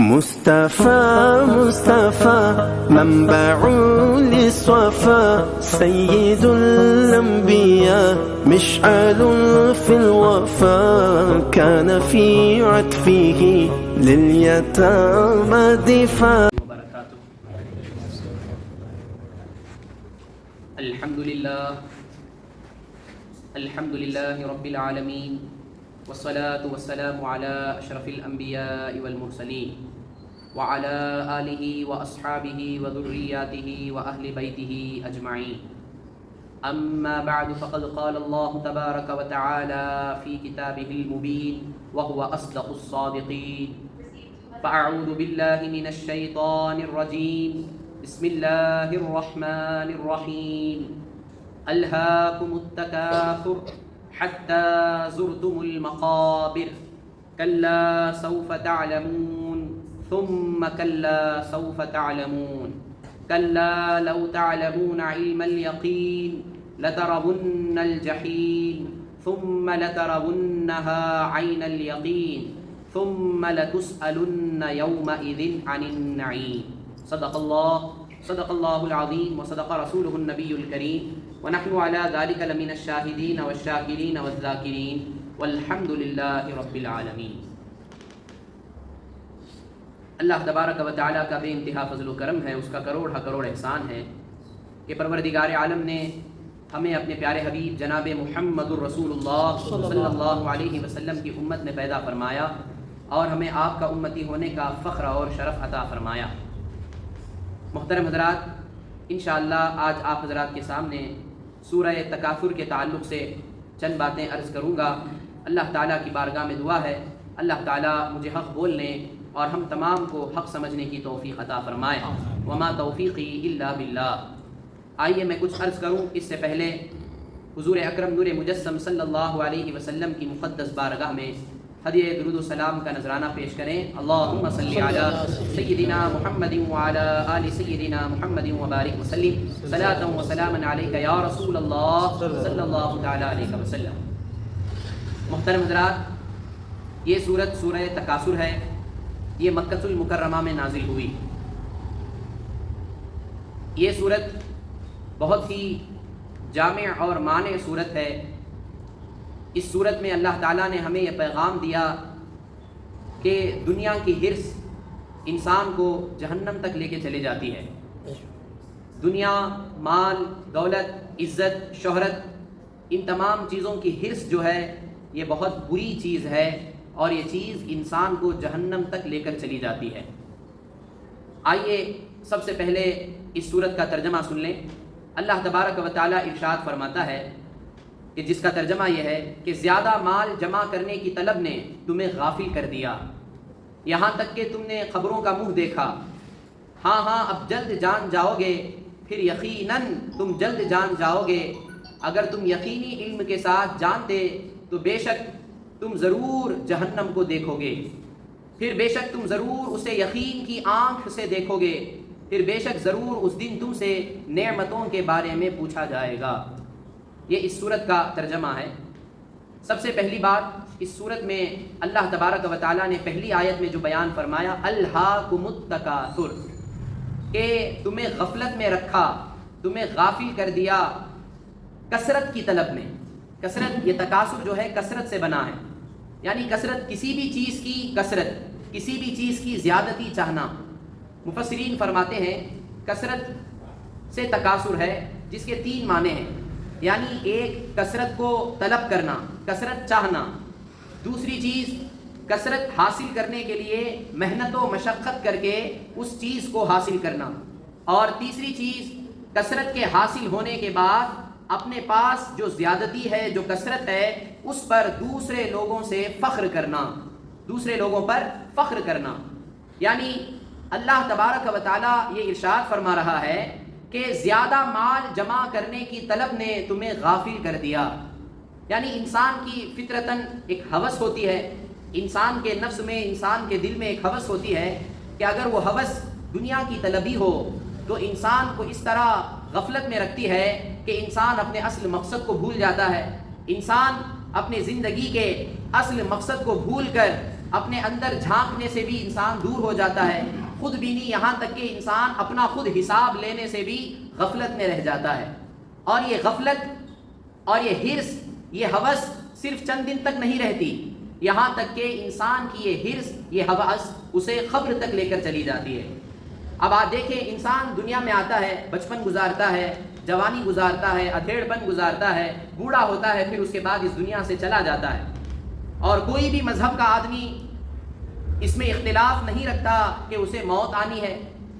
مصطفى مصطفى منبع للصفا سيد الأنبياء مشعل في الوفا كان في عطفه لليتامى دفاع. الحمد لله رب العالمين والصلاة والسلام على أشرف الأنبياء والمرسلين وعلى آله وأصحابه وذرياته وأهل بيته أجمعين. أما بعد فقد قال الله تبارك وتعالى في كتابه المبين وهو أصدق الصادقين. فأعوذ بالله من الشيطان الرجيم. بسم الله الرحمن الرحيم. ألهاكم التكاثر حتى زرتم المقابر كلا سوف تعلمون ثم كلا سوف تعلمون كلا لو تعلمون علم اليقين لترون الجحيم ثم لترونها عين اليقين ثم لتسألن يومئذ عن النعيم. صدق الله العظيم وصدق رسوله النبي الكريم ونحن على ذلك لمن الشاهدين والشاكرين والذاكرين والحمد لله رب العالمین. اللہ تبارک و تعالیٰ کا بے انتہا فضل و کرم ہے، اس کا کروڑ احسان ہے کہ پروردگار عالم نے ہمیں اپنے پیارے حبیب جناب محمد الرسول اللہ صلی اللہ علیہ وسلم کی امت میں پیدا فرمایا اور ہمیں آپ کا امتی ہونے کا فخر اور شرف عطا فرمایا. محترم حضرات، انشاءاللہ آج آپ حضرات کے سامنے سورہ تکاثر کے تعلق سے چند باتیں عرض کروں گا. اللہ تعالیٰ کی بارگاہ میں دعا ہے اللہ تعالیٰ مجھے حق بولنے اور ہم تمام کو حق سمجھنے کی توفیق عطا فرمائے. وما توفیقی الا باللہ. آئیے میں کچھ عرض کروں اس سے پہلے حضور اکرم نور مجسم صلی اللہ علیہ وسلم کی مقدس بارگاہ میں ہدیہ درود و سلام کا نذرانہ پیش کریں. اللہم صلی علی سیدنا محمد وعلی آل سیدنا محمد وبارک وسلم صلاۃ و سلاما علیک یا رسول اللہ صلی اللہ تعالی علیہ وسلم. محترم حضرات، یہ سورت سورہ تکاثر ہے. یہ مکہ المکرمہ میں نازل ہوئی. یہ سورت بہت ہی جامع اور مانع سورت ہے. اس صورت میں اللہ تعالیٰ نے ہمیں یہ پیغام دیا کہ دنیا کی حرص انسان کو جہنم تک لے کے چلے جاتی ہے. دنیا، مال، دولت، عزت، شہرت، ان تمام چیزوں کی حرص جو ہے یہ بہت بری چیز ہے اور یہ چیز انسان کو جہنم تک لے کر چلی جاتی ہے. آئیے سب سے پہلے اس صورت کا ترجمہ سن لیں. اللہ تبارک و تعالیٰ ارشاد فرماتا ہے کہ جس کا ترجمہ یہ ہے کہ زیادہ مال جمع کرنے کی طلب نے تمہیں غافل کر دیا، یہاں تک کہ تم نے خبروں کا منہ دیکھا. ہاں اب جلد جان جاؤ گے، پھر یقیناً تم جلد جان جاؤ گے. اگر تم یقینی علم کے ساتھ جانتے تو بے شک تم ضرور جہنم کو دیکھو گے، پھر بے شک تم ضرور اسے یقین کی آنکھ سے دیکھو گے، پھر بے شک ضرور اس دن تم سے نعمتوں کے بارے میں پوچھا جائے گا. یہ اس سورت کا ترجمہ ہے. سب سے پہلی بات، اس سورت میں اللہ تبارک و تعالیٰ نے پہلی آیت میں جو بیان فرمایا الہاکم التکاثر، کہ تمہیں غفلت میں رکھا، تمہیں غافل کر دیا کثرت کی طلب میں. کثرت، یہ تکاثر جو ہے کثرت سے بنا ہے، یعنی کثرت، کسی بھی چیز کی کثرت، کسی بھی چیز کی زیادتی چاہنا. مفسرین فرماتے ہیں کثرت سے تکاثر ہے جس کے 3 معنی ہیں. یعنی ایک، کثرت کو طلب کرنا، کثرت چاہنا. دوسری چیز، کثرت حاصل کرنے کے لیے محنت و مشقت کر کے اس چیز کو حاصل کرنا. اور تیسری چیز، کثرت کے حاصل ہونے کے بعد اپنے پاس جو زیادتی ہے، جو کثرت ہے، اس پر دوسرے لوگوں سے فخر کرنا، دوسرے لوگوں پر فخر کرنا. یعنی اللہ تبارک و تعالیٰ یہ ارشاد فرما رہا ہے کہ زیادہ مال جمع کرنے کی طلب نے تمہیں غافل کر دیا. یعنی انسان کی فطرتاً ایک ہوس ہوتی ہے، انسان کے نفس میں، انسان کے دل میں ایک ہوس ہوتی ہے کہ اگر وہ ہوس دنیا کی طلبی ہو تو انسان کو اس طرح غفلت میں رکھتی ہے کہ انسان اپنے اصل مقصد کو بھول جاتا ہے. انسان اپنے زندگی کے اصل مقصد کو بھول کر اپنے اندر جھانکنے سے بھی انسان دور ہو جاتا ہے، خود بینی، یہاں تک کہ انسان اپنا خود حساب لینے سے بھی غفلت میں رہ جاتا ہے۔ اور یہ غفلت اور یہ حرص، یہ ہوس صرف چند دن تک نہیں رہتی، یہاں تک کہ انسان کی یہ حرص، یہ ہوس اسے قبر تک لے کر چلی جاتی ہے۔ اب آپ دیکھیں، انسان دنیا میں آتا ہے، بچپن گزارتا ہے، جوانی گزارتا ہے، ادھیڑ پن گزارتا ہے، بوڑھا ہوتا ہے، پھر اس کے بعد اس دنیا سے چلا جاتا ہے۔ اور کوئی بھی مذہب کا آدمی اس میں اختلاف نہیں رکھتا کہ اسے موت آنی ہے،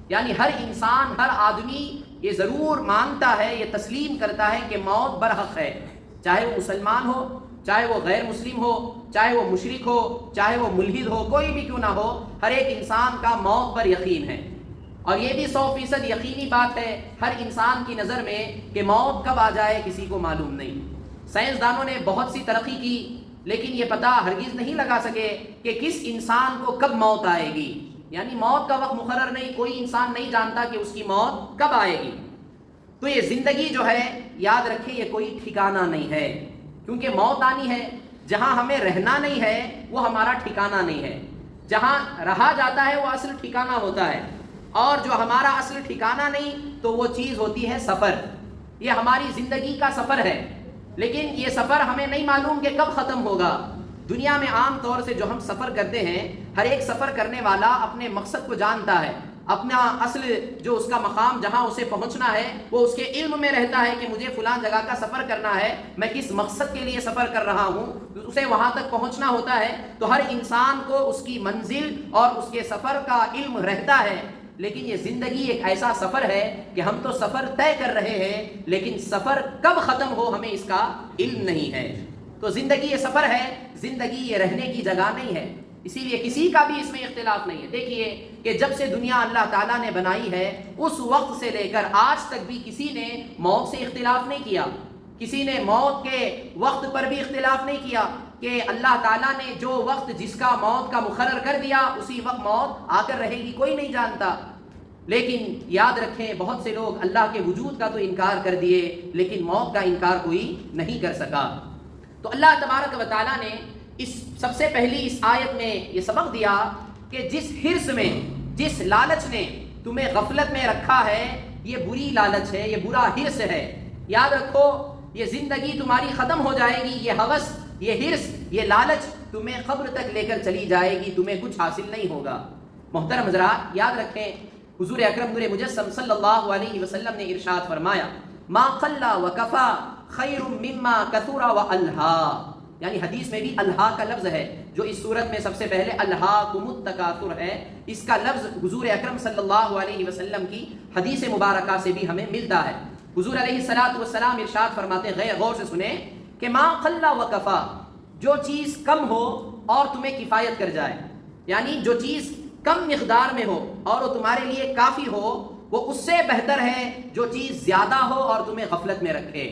یعنی ہر انسان، ہر آدمی یہ ضرور مانتا ہے، یہ تسلیم کرتا ہے کہ موت برحق ہے، چاہے وہ مسلمان ہو، چاہے وہ غیر مسلم ہو، چاہے وہ مشرک ہو، چاہے وہ ملحد ہو، کوئی بھی کیوں نہ ہو، ہر ایک انسان کا موت پر یقین ہے۔ اور یہ بھی 100% یقینی بات ہے ہر انسان کی نظر میں کہ موت کب آ جائے کسی کو معلوم نہیں۔ سائنسدانوں نے بہت سی ترقی کی، لیکن یہ پتہ ہرگز نہیں لگا سکے کہ کس انسان کو کب موت آئے گی، یعنی موت کا وقت مقرر نہیں، کوئی انسان نہیں جانتا کہ اس کی موت کب آئے گی۔ تو یہ زندگی جو ہے، یاد رکھیں، یہ کوئی ٹھکانہ نہیں ہے، کیونکہ موت آنی ہے۔ جہاں ہمیں رہنا نہیں ہے وہ ہمارا ٹھکانہ نہیں ہے، جہاں رہا جاتا ہے وہ اصل ٹھکانہ ہوتا ہے، اور جو ہمارا اصل ٹھکانہ نہیں تو وہ چیز ہوتی ہے سفر۔ یہ ہماری زندگی کا سفر ہے، لیکن یہ سفر ہمیں نہیں معلوم کہ کب ختم ہوگا۔ دنیا میں عام طور سے جو ہم سفر کرتے ہیں، ہر ایک سفر کرنے والا اپنے مقصد کو جانتا ہے، اپنا اصل جو اس کا مقام جہاں اسے پہنچنا ہے وہ اس کے علم میں رہتا ہے کہ مجھے فلاں جگہ کا سفر کرنا ہے، میں کس مقصد کے لیے سفر کر رہا ہوں، اسے وہاں تک پہنچنا ہوتا ہے۔ تو ہر انسان کو اس کی منزل اور اس کے سفر کا علم رہتا ہے، لیکن یہ زندگی ایک ایسا سفر ہے کہ ہم تو سفر طے کر رہے ہیں، لیکن سفر کب ختم ہو ہمیں اس کا علم نہیں ہے۔ تو زندگی یہ سفر ہے، زندگی یہ رہنے کی جگہ نہیں ہے، اسی لیے کسی کا بھی اس میں اختلاف نہیں ہے۔ دیکھیے کہ جب سے دنیا اللہ تعالیٰ نے بنائی ہے، اس وقت سے لے کر آج تک بھی کسی نے موت سے اختلاف نہیں کیا، کسی نے موت کے وقت پر بھی اختلاف نہیں کیا کہ اللہ تعالیٰ نے جو وقت جس کا موت کا مقرر کر دیا اسی وقت موت آ کر رہے گی، کوئی نہیں جانتا۔ لیکن یاد رکھیں، بہت سے لوگ اللہ کے وجود کا تو انکار کر دیے، لیکن موت کا انکار کوئی نہیں کر سکا۔ تو اللہ تبارک و تعالیٰ نے سب سے پہلی اس آیت میں یہ سبق دیا کہ جس حرص میں، جس لالچ نے تمہیں غفلت میں رکھا ہے، یہ بری لالچ ہے، یہ برا حرص ہے۔ یاد رکھو، یہ زندگی تمہاری ختم ہو جائے گی، یہ ہوس، یہ حرص، یہ لالچ تمہیں قبر تک لے کر چلی جائے گی، تمہیں کچھ حاصل نہیں ہوگا۔ محترم حضرات، یاد رکھیں، حضور اکرم نور مجسم صلی اللہ علیہ وسلم نے ارشاد فرمایا، ما قل وکفا خیر مما کثر والہا، یعنی حدیث میں بھی الہا کا لفظ ہے، جو اس صورت میں سب سے پہلے الہاکم التکاثر ہے، اس کا لفظ حضور اکرم صلی اللہ علیہ وسلم کی حدیث مبارکہ سے بھی ہمیں ملتا ہے۔ حضور علیہ الصلوۃ والسلام ارشاد فرماتے ہیں، غور سے سنیں، کہ ما قل وکفا، جو چیز کم ہو اور تمہیں کفایت کر جائے، یعنی جو چیز کم مقدار میں ہو اور وہ تمہارے لیے کافی ہو، وہ اس سے بہتر ہے جو چیز زیادہ ہو اور تمہیں غفلت میں رکھے۔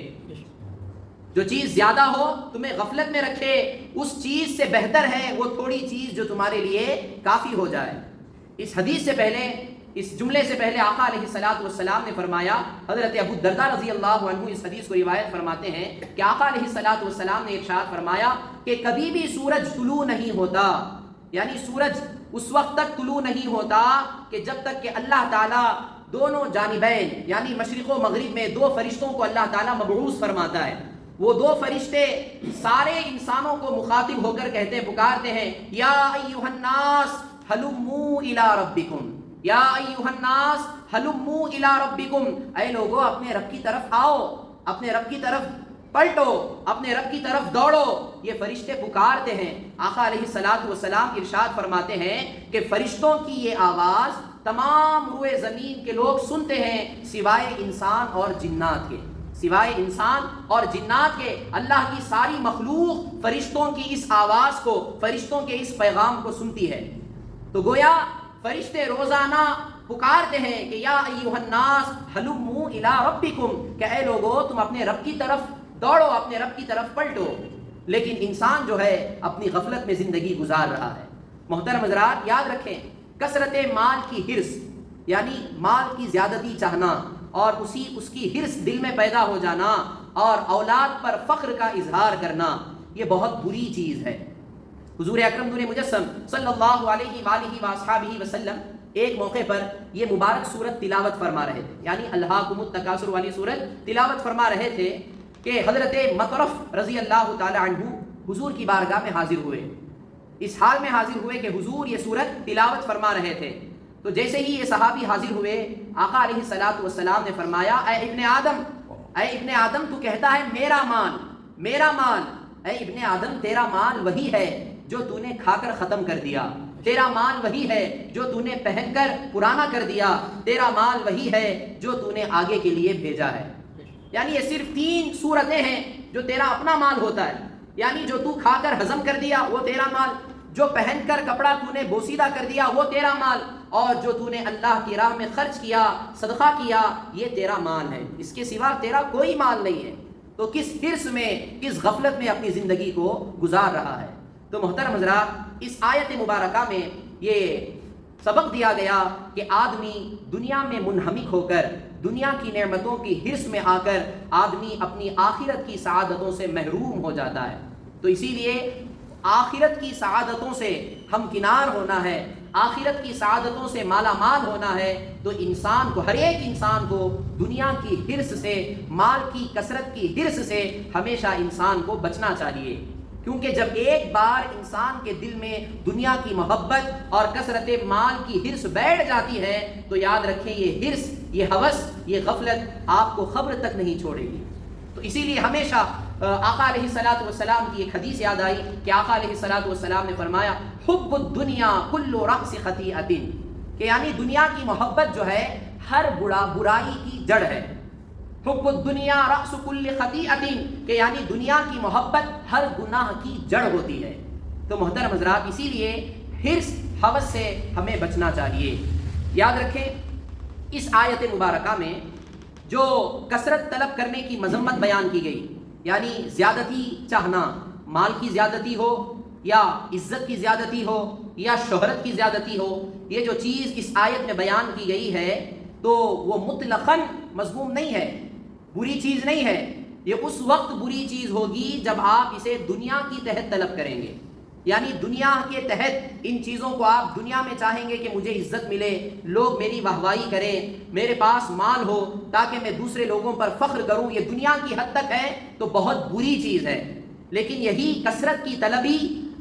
جو چیز زیادہ ہو تمہیں غفلت میں رکھے، اس چیز سے بہتر ہے وہ تھوڑی چیز جو تمہارے لیے کافی ہو جائے۔ اس حدیث سے پہلے، اس جملے سے پہلے آقا علیہ الصلوۃ والسلام نے فرمایا، حضرت ابو الدرداء رضی اللہ عنہ اس حدیث کو روایت فرماتے ہیں کہ آقا علیہ الصلوۃ والسلام نے ارشاد فرمایا کہ کبھی بھی سورج طلوع نہیں ہوتا، یعنی سورج اس وقت تک طلوع نہیں ہوتا کہ جب تک کہ اللہ تعالیٰ دونوں جانبین، یعنی مشرق و مغرب میں دو فرشتوں کو اللہ تعالیٰ مبعوث فرماتا ہے۔ وہ دو فرشتے سارے انسانوں کو مخاطب ہو کر کہتے، پکارتے ہیں، یا ایھا الناس ہلموا الی ربکم، یا ایھا الناس ہلموا الی ربکم، اے لوگو اپنے رب کی طرف آؤ، اپنے رب کی طرف پلٹو، اپنے رب کی طرف دوڑو۔ یہ فرشتے پکارتے ہیں۔ آقا علیہ الصلوۃ والسلام ارشاد فرماتے ہیں کہ فرشتوں کی یہ آواز تمام روئے زمین کے لوگ سنتے ہیں سوائے انسان اور جنات کے، سوائے انسان اور جنات کے۔ اللہ کی ساری مخلوق فرشتوں کی اس آواز کو، فرشتوں کے اس پیغام کو سنتی ہے۔ تو گویا فرشتے روزانہ پکارتے ہیں کہ یا ایھا الناس ہلموا الی ربکم، کہ اے لوگو تم اپنے رب کی طرف دوڑو، اپنے رب کی طرف پلٹو۔ لیکن انسان جو ہے اپنی غفلت میں زندگی گزار رہا ہے۔ محترم حضرات، یاد رکھیں، کثرت مال کی حرص، یعنی مال کی زیادتی چاہنا اور اس کی حرص دل میں پیدا ہو جانا اور اولاد پر فخر کا اظہار کرنا، یہ بہت بری چیز ہے۔ حضور اکرم نور مجسم صلی اللہ علیہ وآلہ وآصحابہ وسلم ایک موقع پر یہ مبارک سورت تلاوت فرما رہے تھے، یعنی الہاکم التکاثر والی سورت تلاوت فرما رہے تھے کہ حضرت مطرف رضی اللہ تعالی عنہ حضور کی بارگاہ میں حاضر ہوئے. اس حال میں حاضر ہوئے کہ حضور یہ سورت تلاوت فرما رہے تھے. تو جیسے ہی یہ صحابی حاضر ہوئے، آقا علیہ الصلوۃ والسلام نے فرمایا، اے ابن آدم تو کہتا ہے میرا مال میرا مال. اے ابن آدم تیرا مال وہی ہے جو تو نے کھا کر ختم کر دیا، تیرا مال وہی ہے جو تو نے پہن کر پرانا کر دیا، تیرا مال وہی ہے جو تو نے آگے کے لیے بھیجا ہے. یعنی یہ صرف 3 صورتیں ہیں جو تیرا اپنا مال ہوتا ہے، یعنی جو تو کھا کر ہضم کر دیا وہ تیرا مال، جو پہن کر کپڑا تو نے بوسیدہ کر دیا وہ تیرا مال، اور جو تو نے اللہ کی راہ میں خرچ کیا، صدقہ کیا، یہ تیرا مال ہے. اس کے سوا تیرا کوئی مال نہیں ہے. تو کس حرص میں، کس غفلت میں اپنی زندگی کو گزار رہا ہے. تو محترم حضرات، اس آیت مبارکہ میں یہ سبق دیا گیا کہ آدمی دنیا میں منہمک ہو کر، دنیا کی نعمتوں کی حرص میں آ کر آدمی اپنی آخرت کی سعادتوں سے محروم ہو جاتا ہے. تو اسی لیے آخرت کی سعادتوں سے ہمکنار ہونا ہے، آخرت کی سعادتوں سے مالا مال ہونا ہے. تو انسان کو، ہر ایک انسان کو دنیا کی حرص سے، مال کی کثرت کی حرص سے ہمیشہ انسان کو بچنا چاہیے. کیونکہ جب ایک بار انسان کے دل میں دنیا کی محبت اور کثرت مال کی حرص بیٹھ جاتی ہے تو یاد رکھیں یہ حرص، یہ ہوس، یہ غفلت آپ کو قبر تک نہیں چھوڑے گی. تو اسی لیے ہمیشہ آقا علیہ الصلوۃ والسلام کی ایک حدیث یاد آئی کہ آقا علیہ الصلوۃ والسلام نے فرمایا، حب الدنیا کل رأس خطیئۃ، کہ یعنی دنیا کی محبت جو ہے ہر برائی کی جڑ ہے. حب الدنیا رأس کل خطیئۃ، کہ یعنی دنیا کی محبت ہر گناہ کی جڑ ہوتی ہے. تو محترم حضرات، اسی لیے حرص، ہوس سے ہمیں بچنا چاہیے. یاد رکھیں اس آیت مبارکہ میں جو کثرت طلب کرنے کی مذمت بیان کی گئی، یعنی زیادتی چاہنا، مال کی زیادتی ہو یا عزت کی زیادتی ہو یا شہرت کی زیادتی ہو، یہ جو چیز اس آیت میں بیان کی گئی ہے تو وہ مطلقاً مذموم نہیں ہے، بری چیز نہیں ہے. یہ اس وقت بری چیز ہوگی جب آپ اسے دنیا کی تحت طلب کریں گے. یعنی دنیا کے تحت ان چیزوں کو آپ دنیا میں چاہیں گے کہ مجھے عزت ملے، لوگ میری واہواہی کریں، میرے پاس مال ہو تاکہ میں دوسرے لوگوں پر فخر کروں. یہ دنیا کی حد تک ہے تو بہت بری چیز ہے. لیکن یہی کثرت کی طلبی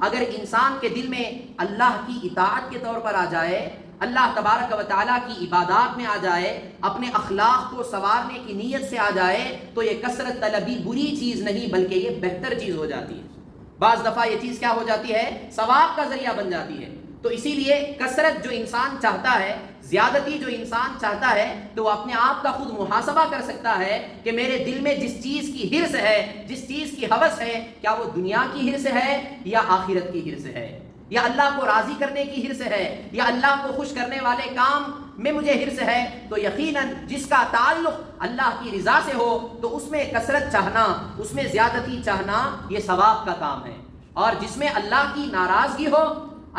اگر انسان کے دل میں اللہ کی اطاعت کے طور پر آ جائے، اللہ تبارک و تعالیٰ کی عبادات میں آ جائے، اپنے اخلاق کو سنوارنے کی نیت سے آ جائے، تو یہ کثرت طلبی بری چیز نہیں بلکہ یہ بہتر چیز ہو جاتی ہے. بعض دفعہ یہ چیز کیا ہو جاتی ہے؟ ثواب کا ذریعہ بن جاتی ہے. تو اسی لیے کثرت جو انسان چاہتا ہے، زیادتی جو انسان چاہتا ہے، تو وہ اپنے آپ کا خود محاسبہ کر سکتا ہے کہ میرے دل میں جس چیز کی حرص ہے، جس چیز کی ہوس ہے، کیا وہ دنیا کی حرص ہے یا آخرت کی حرص ہے، یا اللہ کو راضی کرنے کی حرص ہے، یا اللہ کو خوش کرنے والے کام میں مجھے حرص ہے. تو یقیناً جس کا تعلق اللہ کی رضا سے ہو تو اس میں کثرت چاہنا، اس میں زیادتی چاہنا یہ ثواب کا کام ہے. اور جس میں اللہ کی ناراضگی ہو،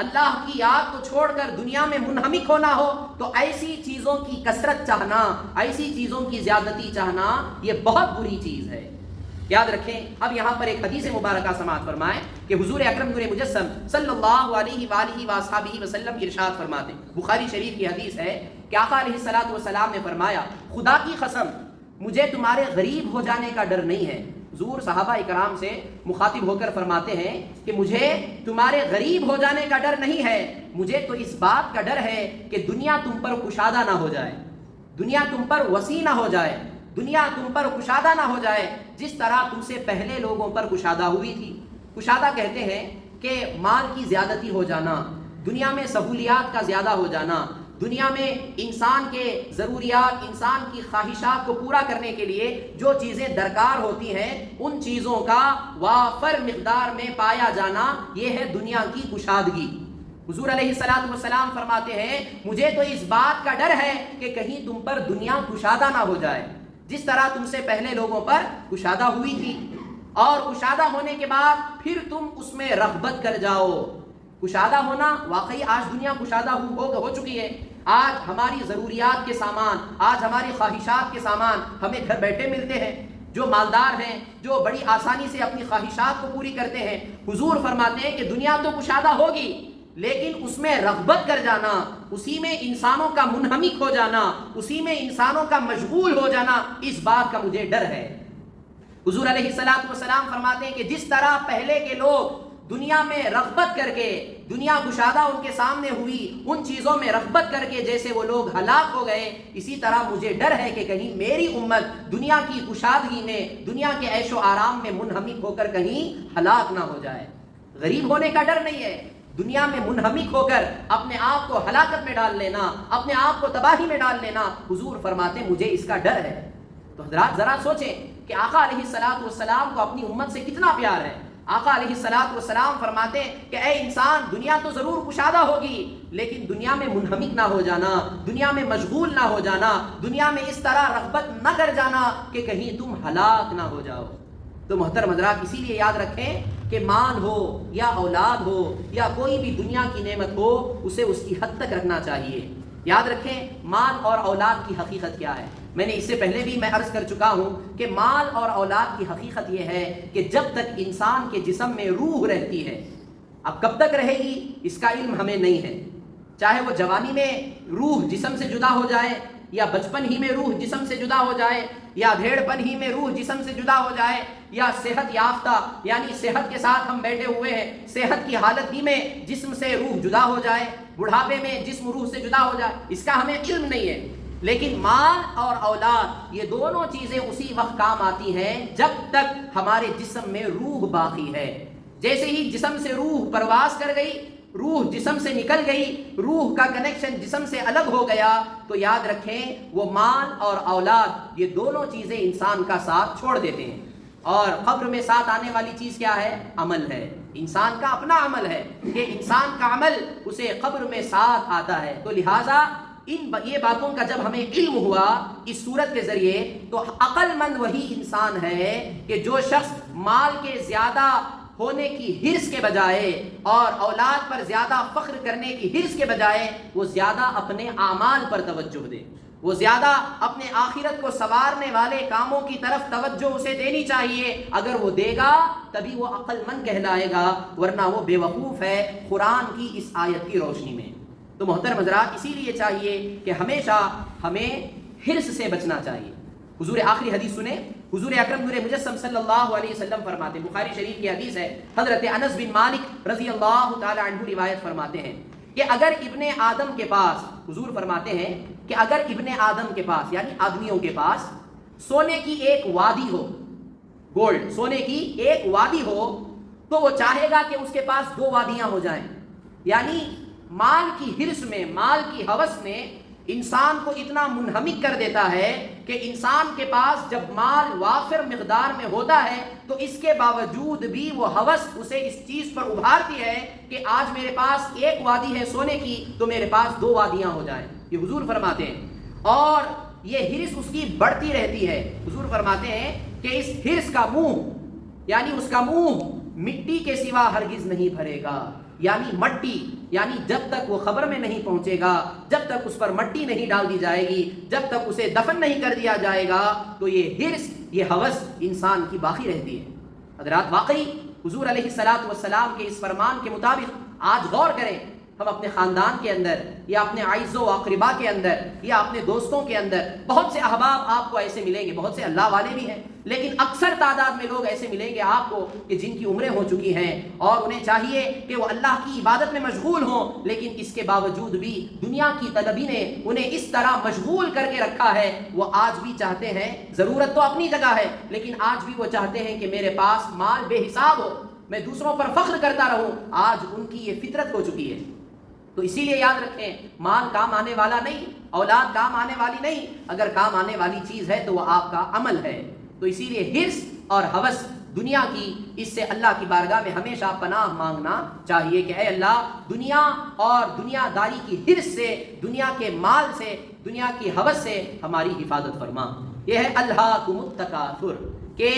اللہ کی یاد کو چھوڑ کر دنیا میں منہمک ہونا ہو، تو ایسی چیزوں کی کثرت چاہنا، ایسی چیزوں کی زیادتی چاہنا یہ بہت بری چیز ہے. یاد رکھیں. اب یہاں پر ایک حدیث مبارکہ سماعت فرمائیں کہ حضور اکرم نور مجسم صلی اللہ علیہ وآلہ وآصحابہ وسلم ارشاد فرماتے ہیں، بخاری شریف کی حدیث ہے کہ آقا علیہ الصلوۃ والسلام نے فرمایا، خدا کی قسم مجھے تمہارے غریب ہو جانے کا ڈر نہیں ہے. حضور صحابہ اکرام سے مخاطب ہو کر فرماتے ہیں کہ مجھے تمہارے غریب ہو جانے کا ڈر نہیں ہے، مجھے تو اس بات کا ڈر ہے کہ دنیا تم پر کشادہ نہ ہو جائے، دنیا تم پر وسیع نہ ہو جائے، دنیا تم پر کشادہ نہ ہو جائے جس طرح تم سے پہلے لوگوں پر کشادہ ہوئی تھی. کشادہ کہتے ہیں کہ مال کی زیادتی ہو جانا، دنیا میں سہولیات کا زیادہ ہو جانا، دنیا میں انسان کے ضروریات، انسان کی خواہشات کو پورا کرنے کے لیے جو چیزیں درکار ہوتی ہیں ان چیزوں کا وافر مقدار میں پایا جانا، یہ ہے دنیا کی کشادگی. حضور علیہ الصلوۃ والسلام فرماتے ہیں مجھے تو اس بات کا ڈر ہے کہ کہیں تم پر دنیا کشادہ نہ ہو جائے جس طرح تم سے پہلے لوگوں پر کشادہ ہوئی تھی، اور کشادہ ہونے کے بعد پھر تم اس میں رغبت کر جاؤ. کشادہ ہونا واقعی آج دنیا کشادہ ہو چکی ہے. آج ہماری ضروریات کے سامان، آج ہماری خواہشات کے سامان ہمیں گھر بیٹھے ملتے ہیں. جو مالدار ہیں، جو بڑی آسانی سے اپنی خواہشات کو پوری کرتے ہیں، حضور فرماتے ہیں کہ دنیا تو کشادہ ہوگی لیکن اس میں رغبت کر جانا، اسی میں انسانوں کا منہمک ہو جانا، اسی میں انسانوں کا مشغول ہو جانا، اس بات کا مجھے ڈر ہے۔ حضور علیہ الصلوۃ والسلام فرماتے ہیں کہ جس طرح پہلے کے لوگ دنیا میں رغبت کر کے، دنیا کشادہ ان کے سامنے ہوئی، ان چیزوں میں رغبت کر کے جیسے وہ لوگ ہلاک ہو گئے، اسی طرح مجھے ڈر ہے کہ کہیں میری امت دنیا کی کشادگی میں، دنیا کے عیش و آرام میں منہمک ہو کر کہیں ہلاک نہ ہو جائے۔ غریب ہونے کا ڈر نہیں ہے، دنیا میں منہمک ہو کر اپنے آپ کو ہلاکت میں ڈال لینا، اپنے آپ کو تباہی میں ڈال لینا، حضور فرماتے ہیں مجھے اس کا ڈر ہے۔ تو حضرات ذرا سوچیں کہ آقا علیہ الصلوۃ والسلام کو اپنی امت سے کتنا پیار ہے۔ آقا علیہ الصلوۃ والسلام فرماتے ہیں کہ اے انسان، دنیا تو ضرور کشادہ ہوگی لیکن دنیا میں منہمک نہ ہو جانا، دنیا میں مشغول نہ ہو جانا، دنیا میں اس طرح رغبت نہ کر جانا کہ کہیں تم ہلاک نہ ہو جاؤ۔ تو محترم حضرات، اسی لیے یاد رکھیں کہ مال ہو یا اولاد ہو یا کوئی بھی دنیا کی نعمت ہو، اسے اس کی حد تک رکھنا چاہیے۔ یاد رکھیں مال اور اولاد کی حقیقت کیا ہے۔ میں نے اس سے پہلے بھی میں عرض کر چکا ہوں کہ مال اور اولاد کی حقیقت یہ ہے کہ جب تک انسان کے جسم میں روح رہتی ہے، اب کب تک رہے گی اس کا علم ہمیں نہیں ہے، چاہے وہ جوانی میں روح جسم سے جدا ہو جائے، یا بچپن ہی میں روح جسم سے جدا ہو جائے، یا بھیڑ پن ہی میں روح جسم سے جدا ہو جائے، یا صحت یافتہ یعنی صحت کے ساتھ ہم بیٹھے ہوئے ہیں، صحت کی حالت ہی میں جسم سے روح جدا ہو جائے، بڑھاپے میں جسم روح سے جدا ہو جائے، اس کا ہمیں علم نہیں ہے۔ لیکن مال اور اولاد یہ دونوں چیزیں اسی وقت کام آتی ہیں جب تک ہمارے جسم میں روح باقی ہے۔ جیسے ہی جسم سے روح پرواز کر گئی، روح جسم سے نکل گئی، روح کا کنیکشن جسم سے الگ ہو گیا، تو یاد رکھیں وہ مال اور اولاد یہ دونوں چیزیں انسان کا ساتھ چھوڑ دیتے ہیں۔ اور قبر میں ساتھ آنے والی چیز کیا ہے؟ عمل ہے، انسان کا اپنا عمل ہے کہ انسان کا عمل اسے قبر میں ساتھ آتا ہے۔ تو لہٰذا یہ باتوں کا جب ہمیں علم ہوا اس صورت کے ذریعے، تو عقل مند وہی انسان ہے کہ جو شخص مال کے زیادہ ہونے کی حرص کے بجائے اور اولاد پر زیادہ فخر کرنے کی حرص کے بجائے وہ زیادہ اپنے اعمال پر توجہ دے، وہ زیادہ اپنے آخرت کو سنوارنے والے کاموں کی طرف توجہ اسے دینی چاہیے۔ اگر وہ دے گا تبھی وہ عقل مند کہلائے گا، ورنہ وہ بے وقوف ہے قرآن کی اس آیت کی روشنی میں۔ تو محترم حضرات، اسی لیے چاہیے کہ ہمیشہ ہمیں حرص سے بچنا چاہیے۔ حضور آخری حدیث سنیں، حضور اکرم نور مجسم صلی اللہ علیہ وسلم فرماتے ہیں، بخاری شریف کی حدیث ہے، حضرت انس بن مالک رضی اللہ تعالی عنہ روایت فرماتے ہیں کہ اگر ابن آدم کے پاس، حضور فرماتے ہیں کہ اگر ابن آدم کے پاس یعنی آدمیوں کے پاس سونے کی ایک وادی ہو، گولڈ سونے کی ایک وادی ہو، تو وہ چاہے گا کہ اس کے پاس دو وادیاں ہو جائیں۔ یعنی مال کی حرص میں، مال کی ہوس میں انسان کو اتنا منہمک کر دیتا ہے کہ انسان کے پاس جب مال وافر مقدار میں ہوتا ہے تو اس کے باوجود بھی وہ ہوس اسے اس چیز پر ابھارتی ہے کہ آج میرے پاس ایک وادی ہے سونے کی تو میرے پاس دو وادیاں ہو جائیں۔ یہ حضور فرماتے ہیں، اور یہ حرص اس کی بڑھتی رہتی ہے۔ حضور فرماتے ہیں کہ اس حرص کا منہ یعنی اس کا منہ مٹی کے سوا ہرگز نہیں بھرے گا، یعنی مٹی، یعنی جب تک وہ قبر میں نہیں پہنچے گا، جب تک اس پر مٹی نہیں ڈال دی جائے گی، جب تک اسے دفن نہیں کر دیا جائے گا، تو یہ حرص، یہ ہوس انسان کی باقی رہتی ہے۔ حضرات واقعی حضور علیہ الصلوۃ والسلام کے اس فرمان کے مطابق آج غور کریں، ہم اپنے خاندان کے اندر یا اپنے اعز و اقربا کے اندر یا اپنے دوستوں کے اندر بہت سے احباب آپ کو ایسے ملیں گے، بہت سے اللہ والے بھی ہیں، لیکن اکثر تعداد میں لوگ ایسے ملیں گے آپ کو کہ جن کی عمریں ہو چکی ہیں اور انہیں چاہیے کہ وہ اللہ کی عبادت میں مشغول ہوں، لیکن اس کے باوجود بھی دنیا کی طلبی نے انہیں اس طرح مشغول کر کے رکھا ہے، وہ آج بھی چاہتے ہیں، ضرورت تو اپنی جگہ ہے لیکن آج بھی وہ چاہتے ہیں کہ میرے پاس مال بے حساب ہو، میں دوسروں پر فخر کرتا رہوں۔ آج ان کی یہ فطرت ہو چکی ہے۔ تو اسی لیے یاد رکھیں، مال کام آنے والا نہیں، اولاد کام آنے والی نہیں، اگر کام آنے والی چیز ہے تو وہ آپ کا عمل ہے۔ تو اسی لیے حرص اور ہوس دنیا کی، اس سے اللہ کی بارگاہ میں ہمیشہ پناہ مانگنا چاہیے کہ اے اللہ، دنیا اور دنیا داری کی حرص سے، دنیا کے مال سے، دنیا کی ہوس سے ہماری حفاظت فرما۔ یہ ہے الہاکم التکاثر، کہ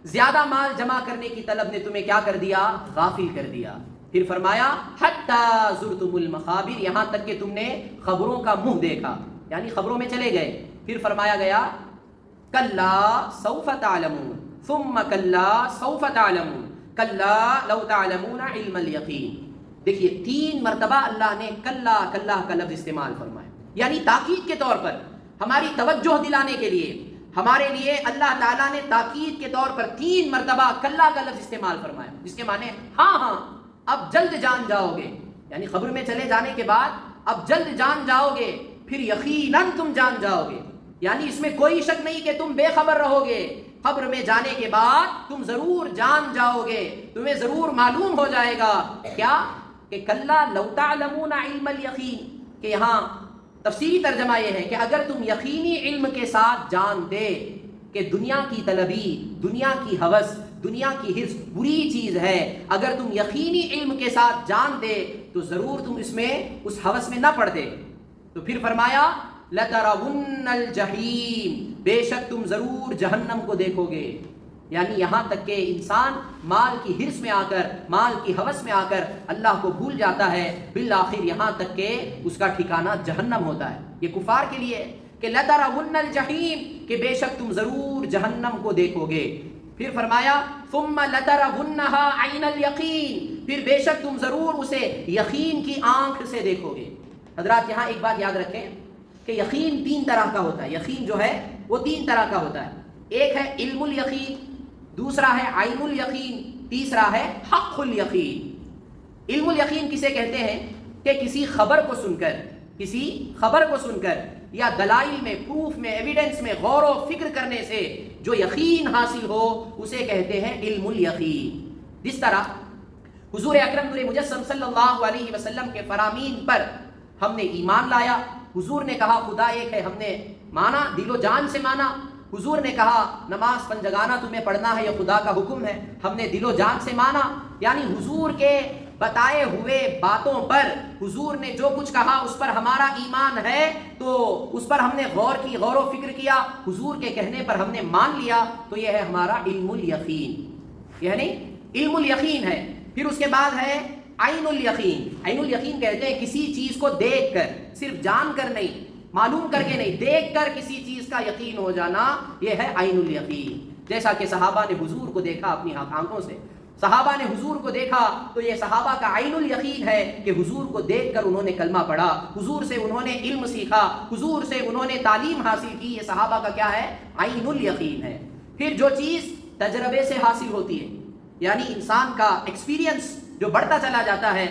زیادہ مال جمع کرنے کی طلب نے تمہیں کیا کر دیا؟ غافل کر دیا۔ پھر فرمایا حتی زرتم المقابر، یہاں تک کہ تم نے قبروں کا منہ دیکھا، یعنی قبروں میں چلے گئے۔ پھر فرمایا گیا کلا سوف تعلمون ثم کلا سوف تعلمون کلا لو تعلمون علم الیقین. دیکھیے 3 مرتبہ اللہ نے کلا کلا کا لفظ استعمال فرمایا، یعنی تاکید کے طور پر، ہماری توجہ دلانے کے لیے، ہمارے لیے اللہ تعالیٰ نے تاکید کے طور پر 3 مرتبہ کلا کا لفظ استعمال فرمایا، جس کے معنی ہاں ہاں اب جلد جان جاؤ گے، یعنی قبر میں چلے جانے کے بعد اب جلد جان جاؤ گے، پھر یقیناً تم جان جاؤ گے. یعنی اس میں کوئی شک نہیں کہ تم بے خبر رہو گے، قبر میں جانے کے بعد تم ضرور جان جاؤ گے، تمہیں ضرور معلوم ہو جائے گا. کیا کہ کلا لو تعلمون علم الیقین، کہ یہاں تفسیری ترجمہ یہ ہے کہ اگر تم یقینی علم کے ساتھ جانتے کہ دنیا کی طلبی، دنیا کی ہوس، دنیا کی حرص بری چیز ہے، اگر تم یقینی علم کے ساتھ جانتے تو ضرور تم اس میں اس ہوس میں نہ پڑتے. تو پھر فرمایا لَتَرَوُنَّ الْجَحِيمَ، بے شک تم ضرور جہنم کو دیکھو گے. یعنی یہاں تک کہ انسان مال کی حرص میں آ کر، مال کی ہوس میں آ کر اللہ کو بھول جاتا ہے، بالآخر یہاں تک کہ اس کا ٹھکانہ جہنم ہوتا ہے. یہ کفار کے لیے کہ لَتَرَوُنَّ الْجَحِيمَ، کہ بے شک تم ضرور جہنم کو دیکھو گے. پھر فرمایا ثُمَّ لَتَرَوُنَّهَا عَيْنَ الْيَقِينِ، پھر بے شک تم ضرور اسے یقین کی آنکھ سے دیکھو گے. حضرات یہاں ایک بات یاد رکھیں کہ یقین 3 طرح کا ہوتا ہے. یقین جو ہے وہ 3 طرح کا ہوتا ہے. ایک ہے علم الیقین، دوسرا ہے عین الیقین، تیسرا ہے حق الیقین. علم الیقین کسے کہتے ہیں کہ کسی خبر کو سن کر، کسی خبر کو سن کر یا دلائل میں، پروف میں، ایویڈنس میں غور و فکر کرنے سے جو یقین حاصل ہو اسے کہتے ہیں علم الیقین. جس طرح حضور اکرم نور مجسم صلی اللہ علیہ وسلم کے فرامین پر ہم نے ایمان لایا. حضور نے کہا خدا ایک ہے، ہم نے مانا، دل و جان سے مانا. حضور نے کہا نماز پنجگانہ تمہیں پڑھنا ہے، یہ خدا کا حکم ہے، ہم نے دل و جان سے مانا. یعنی حضور کے بتائے ہوئے باتوں پر، حضور نے جو کچھ کہا اس پر ہمارا ایمان ہے، تو اس پر ہم نے غور و فکر کیا، حضور کے کہنے پر ہم نے مان لیا، تو یہ ہے ہمارا علم الیقین، یعنی علم الیقین ہے. پھر اس کے بعد ہے عین الیقین. عین الیقین کہتے ہیں کسی چیز کو دیکھ کر، صرف جان کر نہیں، معلوم کر کے نہیں، دیکھ کر کسی چیز کا یقین ہو جانا، یہ ہے عین الیقین. جیسا کہ صحابہ نے حضور کو دیکھا اپنی آنکھوں سے، صحابہ نے حضور کو دیکھا تو یہ صحابہ کا عین الیقین ہے کہ حضور کو دیکھ کر انہوں نے کلمہ پڑھا، حضور سے انہوں نے علم سیکھا، حضور سے انہوں نے تعلیم حاصل کی. یہ صحابہ کا کیا ہے؟ عین الیقین ہے. پھر جو چیز تجربے سے حاصل ہوتی ہے، یعنی انسان کا ایکسپیرینس جو بڑھتا چلا جاتا ہے،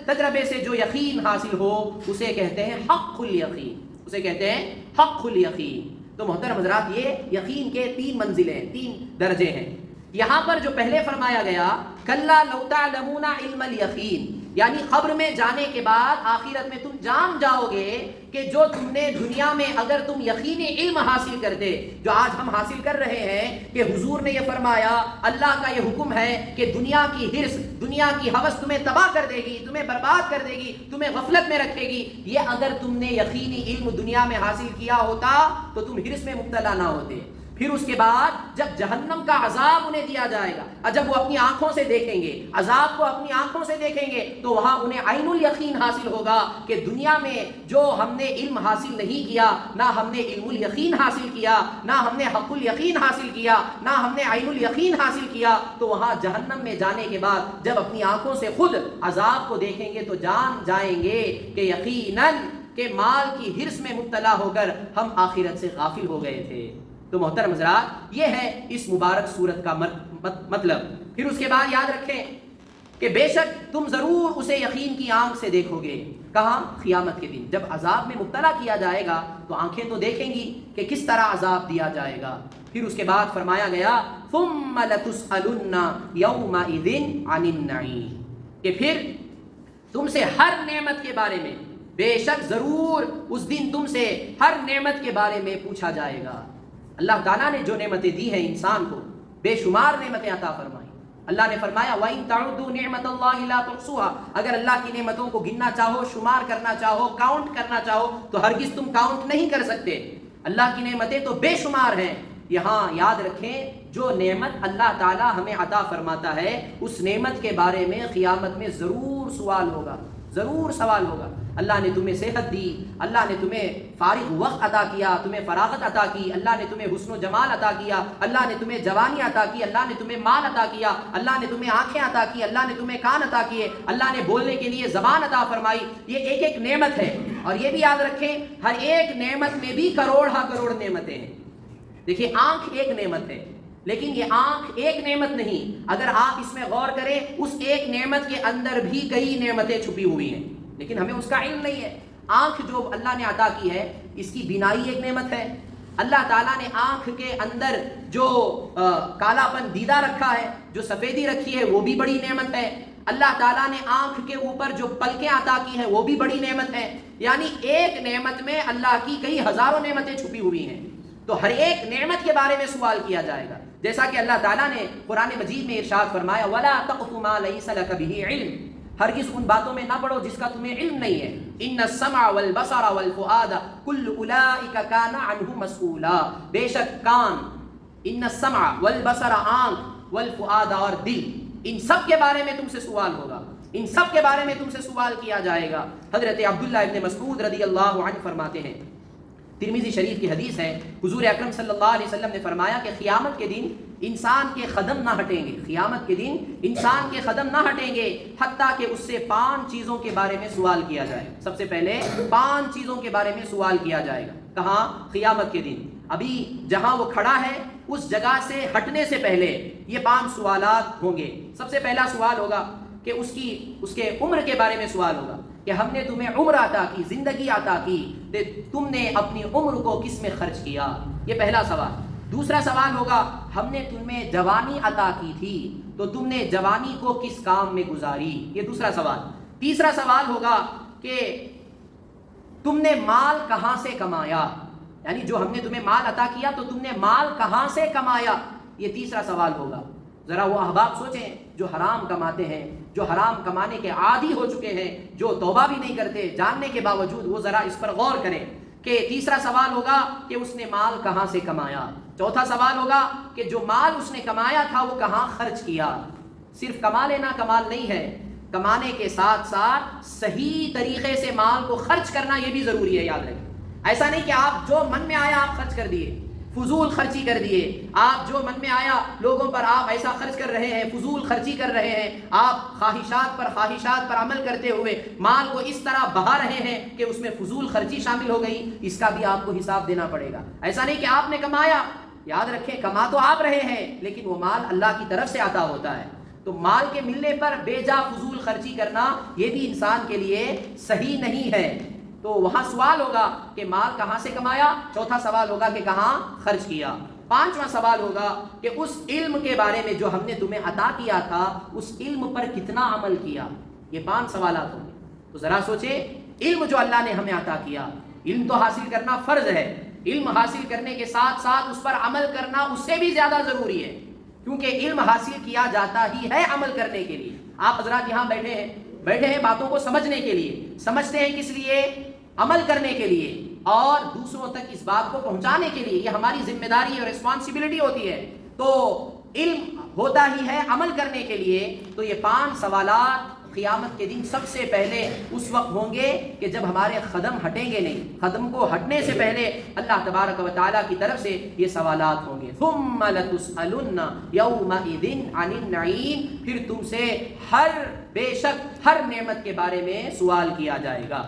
تجربے سے جو یقین حاصل ہو اسے کہتے ہیں حق الیقین، اسے کہتے ہیں حق الیقین. تو محترم حضرات یہ یقین کے 3 منزلیں ہیں، 3 درجے ہیں. یہاں پر جو پہلے فرمایا گیا کلا لو تعلمون علم الیقین، یعنی قبر میں جانے کے بعد آخرت میں تم جان جاؤ گے کہ جو تم نے دنیا میں اگر تم یقینی علم حاصل کرتے، جو آج ہم حاصل کر رہے ہیں کہ حضور نے یہ فرمایا، اللہ کا یہ حکم ہے کہ دنیا کی حرص، دنیا کی ہوس تمہیں تباہ کر دے گی، تمہیں برباد کر دے گی، تمہیں غفلت میں رکھے گی. یہ اگر تم نے یقینی علم دنیا میں حاصل کیا ہوتا تو تم حرص میں مبتلا نہ ہوتے. پھر اس کے بعد جب جہنم کا عذاب انہیں دیا جائے گا، اور جب وہ اپنی آنکھوں سے دیکھیں گے، عذاب کو اپنی آنکھوں سے دیکھیں گے، تو وہاں انہیں عین الیقین حاصل ہوگا کہ دنیا میں جو ہم نے علم حاصل نہیں کیا، نہ ہم نے علم الیقین حاصل کیا، نہ ہم نے حق الیقین حاصل کیا، نہ ہم نے عین الیقین حاصل کیا، تو وہاں جہنم میں جانے کے بعد جب اپنی آنکھوں سے خود عذاب کو دیکھیں گے تو جان جائیں گے کہ یقیناً کہ مال کی حرص میں مبتلا ہو کر ہم آخرت سے غافل ہو گئے تھے. تو محترم حضرات یہ ہے اس مبارک سورت کا مطلب. پھر اس کے بعد یاد رکھیں کہ بے شک تم ضرور اسے یقین کی آنکھ سے دیکھو گے. کہاں؟ قیامت کے دن جب عذاب میں مبتلا کیا جائے گا تو آنکھیں تو دیکھیں گی کہ کس طرح عذاب دیا جائے گا. پھر اس کے بعد فرمایا گیا ثم لتسألن یومئذ عن النعیم، کہ پھر تم سے ہر نعمت کے بارے میں، بے شک ضرور اس دن تم سے ہر نعمت کے بارے میں پوچھا جائے گا. اللہ تعالیٰ نے جو نعمتیں دی ہیں انسان کو، بے شمار نعمتیں عطا فرمائی. اللہ نے فرمایا وَإِن تَعُدُّوا نِعْمَةَ اللَّهِ لَا تُحْصُوهَا، اگر اللہ کی نعمتوں کو گننا چاہو، شمار کرنا چاہو، کاؤنٹ کرنا چاہو تو ہرگز تم کاؤنٹ نہیں کر سکتے. اللہ کی نعمتیں تو بے شمار ہیں. یہاں یاد رکھیں جو نعمت اللہ تعالیٰ ہمیں عطا فرماتا ہے اس نعمت کے بارے میں قیامت میں ضرور سوال ہوگا. ضرور سوال ہوگا. اللہ نے تمہیں صحت دی, اللہ نے تمہیں فارغ وقت عطا کیا, تمہیں فراغت عطا کی, اللہ نے تمہیں حسن و جمال عطا کیا, اللہ نے تمہیں جوانی عطا کی, اللہ نے تمہیں مال عطا کیا, اللہ نے تمہیں آنکھیں عطا کی, اللہ نے تمہیں کان عطا کیے, اللہ نے بولنے کے لیے زبان عطا فرمائی. یہ ایک ایک نعمت ہے. اور یہ بھی یاد رکھیں ہر ایک نعمت میں بھی کروڑ نعمتیں ہیں. دیکھیے آنکھ ایک نعمت ہے, لیکن یہ آنکھ ایک نعمت نہیں. اگر آپ اس میں غور کریں اس ایک نعمت کے اندر بھی کئی نعمتیں چھپی ہوئی ہیں, لیکن ہمیں اس کا علم نہیں ہے. آنکھ جو اللہ نے عطا کی ہے اس کی بینائی ایک نعمت ہے. اللہ تعالیٰ نے آنکھ کے اندر جو کالا پن دیدہ رکھا ہے, جو سفیدی رکھی ہے, وہ بھی بڑی نعمت ہے. اللہ تعالیٰ نے آنکھ کے اوپر جو پلکیں عطا کی ہیں وہ بھی بڑی نعمت ہے. یعنی ایک نعمت میں اللہ کی کئی ہزاروں نعمتیں چھپی ہوئی ہیں. تو ہر ایک نعمت کے بارے میں سوال کیا جائے گا. جیسا کہ اللہ تعالیٰ نے قرآن مجید میں ارشاد فرمایا وَلَا تَقْفُ مَا لَيْسَ لَكَ بِهِ عِلْمٌ, ہرگز ان باتوں میں نہ پڑھو جس کا تمہیں علم نہیں ہے. ان السمع والبصر والفؤاد كل اولئک کان عنہ مسئولا, بے شک کان, ان السمع والبصر آنکھ, والفؤاد اور دل, ان سب کے بارے میں تم سے سوال ہوگا, ان سب کے بارے میں تم سے سوال کیا جائے گا. حضرت عبداللہ ابن مسعود رضی اللہ عنہ فرماتے ہیں, ترمذی شریف کی حدیث ہے, حضور اکرم صلی اللہ علیہ وسلم نے فرمایا کہ قیامت کے دن انسان کے قدم نہ ہٹیں گے, قیامت کے دن انسان کے قدم نہ ہٹیں گے حتیٰ کہ اس سے 5 چیزوں کے بارے میں سوال کیا جائے. سب سے پہلے 5 چیزوں کے بارے میں سوال کیا جائے گا. کہاں؟ قیامت کے دن. ابھی جہاں وہ کھڑا ہے اس جگہ سے ہٹنے سے پہلے یہ 5 سوالات ہوں گے. سب سے پہلا سوال ہوگا کہ اس کے عمر کے بارے میں سوال ہوگا کہ ہم نے تمہیں عمر عطا کی, زندگی عطا کی, تم نے اپنی عمر کو کس میں خرچ کیا. یہ پہلا سوال. دوسرا سوال ہوگا ہم نے تمہیں جوانی عطا کی تھی تو تم نے جوانی کو کس کام میں گزاری. یہ دوسرا سوال. تیسرا سوال ہوگا کہ تم نے مال کہاں سے کمایا, یعنی جو ہم نے تمہیں مال عطا کیا تو تم نے مال کہاں سے کمایا. یہ تیسرا سوال ہوگا. ذرا وہ احباب سوچیں جو حرام کماتے ہیں, جو حرام کمانے کے عادی ہو چکے ہیں, جو توبہ بھی نہیں کرتے جاننے کے باوجود, وہ ذرا اس پر غور کریں کہ تیسرا سوال ہوگا کہ اس نے مال کہاں سے کمایا. چوتھا سوال ہوگا کہ جو مال اس نے کمایا تھا وہ کہاں خرچ کیا. صرف کما لینا کمال نہیں ہے, کمانے کے ساتھ ساتھ صحیح طریقے سے مال کو خرچ کرنا یہ بھی ضروری ہے. یاد رکھیں, ایسا نہیں کہ آپ جو من میں آیا آپ خرچ کر دیے, فضول خرچی کر دیے. آپ جو من میں آیا لوگوں پر آپ ایسا خرچ کر رہے ہیں, فضول خرچی کر رہے ہیں. آپ خواہشات پر عمل کرتے ہوئے مال کو اس طرح بہا رہے ہیں کہ اس میں فضول خرچی شامل ہو گئی. اس کا بھی آپ کو حساب دینا پڑے گا. ایسا نہیں کہ آپ نے کمایا, یاد رکھیں کما تو آپ رہے ہیں لیکن وہ مال اللہ کی طرف سے عطا ہوتا ہے. تو مال کے ملنے پر بے جا فضول خرچی کرنا یہ بھی انسان کے لیے صحیح نہیں ہے. تو وہاں سوال ہوگا کہ مال کہاں سے کمایا. چوتھا سوال ہوگا کہ کہاں خرچ کیا. 5واں سوال ہوگا کہ اس علم کے بارے میں جو ہم نے تمہیں عطا کیا تھا اس علم پر کتنا عمل کیا. یہ 5 سوالات ہوں گے. تو ذرا سوچیں علم جو اللہ نے ہمیں عطا کیا, علم تو حاصل کرنا فرض ہے, علم حاصل کرنے کے ساتھ ساتھ اس پر عمل کرنا اس سے بھی زیادہ ضروری ہے, کیونکہ علم حاصل کیا جاتا ہی ہے عمل کرنے کے لیے. آپ حضرات یہاں بیٹھے ہیں باتوں کو سمجھنے کے لیے, سمجھتے ہیں کس لیے؟ عمل کرنے کے لیے اور دوسروں تک اس بات کو پہنچانے کے لیے. یہ ہماری ذمہ داری اور رسپانسبلٹی ہوتی ہے. تو علم ہوتا ہی ہے عمل کرنے کے لیے. تو یہ 5 سوالات قیامت کے دن سب سے پہلے اس وقت ہوں گے کہ جب ہمارے قدم ہٹیں گے نہیں. قدم کو ہٹنے سے پہلے اللہ تبارک و تعالیٰ کی طرف سے یہ سوالات ہوں گے. ثم لتسألن یومئذ عن النعیم, پھر تم سے بے شک ہر نعمت کے بارے میں سوال کیا جائے گا.